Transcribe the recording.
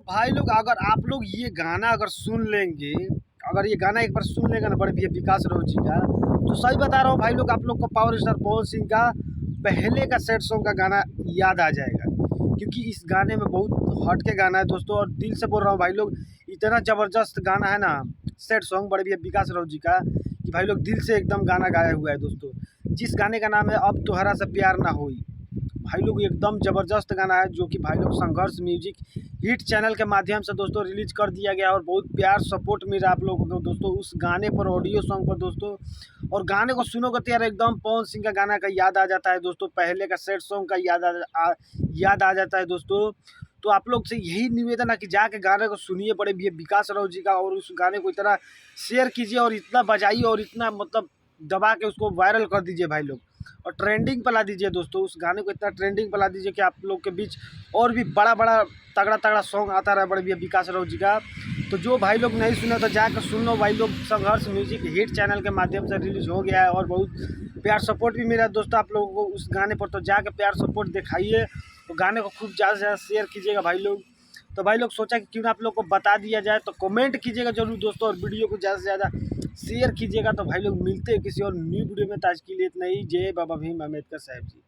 भाई लोग अगर आप लोग ये गाना अगर सुन लेंगे, अगर ये गाना एक बार सुन लेंगे ना बड़े भैया विकास राव जी का, तो सही बता रहा हूँ भाई लोग, आप लोग को पावर स्टार पवन सिंह का पहले का सैड सॉन्ग का गाना याद आ जाएगा। क्योंकि इस गाने में बहुत हट के गाना है दोस्तों, और दिल से बोल रहा हूँ भाई लोग, इतना ज़बरदस्त गाना है ना सैड सॉन्ग बड़े भैया विकास राव जी का, कि भाई लोग दिल से एकदम गाना गाया हुआ है दोस्तों। जिस गाने का नाम है अब तोहरा से प्यार ना होई। भाई लोग एकदम ज़बरदस्त गाना है, जो कि भाई लोग संघर्ष म्यूजिक हिट चैनल के माध्यम से दोस्तों रिलीज कर दिया गया, और बहुत प्यार सपोर्ट मिल रहा है आप लोगों को दोस्तों उस गाने पर, ऑडियो सॉन्ग पर दोस्तों। और गाने को सुनोगे तो यार एकदम पवन सिंह का गाना का याद आ जाता है दोस्तों, पहले का सैड सॉन्ग का याद आ जाता है दोस्तों। तो आप लोग से यही निवेदन है कि जाके गाने को सुनिए बड़े भैया विकास राव जी का, और उस गाने को इतना शेयर कीजिए और इतना बजाइए और इतना मतलब दबा के उसको वायरल कर दीजिए भाई लोग, और ट्रेंडिंग पर ला दीजिए दोस्तों। उस गाने को इतना ट्रेंडिंग पर ला दीजिए कि आप लोग के बीच और भी बड़ा बड़ा तगड़ा तगड़ा सॉन्ग आता रहा बड़े भैया विकास राव जी का। तो जो भाई लोग नहीं सुने तो जाकर सुन लो भाई लोग, संघर्ष म्यूजिक हिट चैनल के माध्यम से रिलीज हो गया है, और बहुत प्यार सपोर्ट भी मिला है दोस्तों आप लोगों को उस गाने पर। तो जाकर प्यार सपोर्ट दिखाइए, तो गाने को खूब ज़्यादा से ज़्यादा शेयर कीजिएगा भाई लोग। तो भाई लोग सोचा कि क्यों ना आप लोग को बता दिया जाए, तो कमेंट कीजिएगा जरूर दोस्तों, और वीडियो को ज़्यादा से ज़्यादा शेयर कीजिएगा। तो भाई लोग मिलते हैं किसी और न्यू वीडियो में, तो आज के लिए इतना ही। जय बाबा भीम अम्बेडकर साहब जी।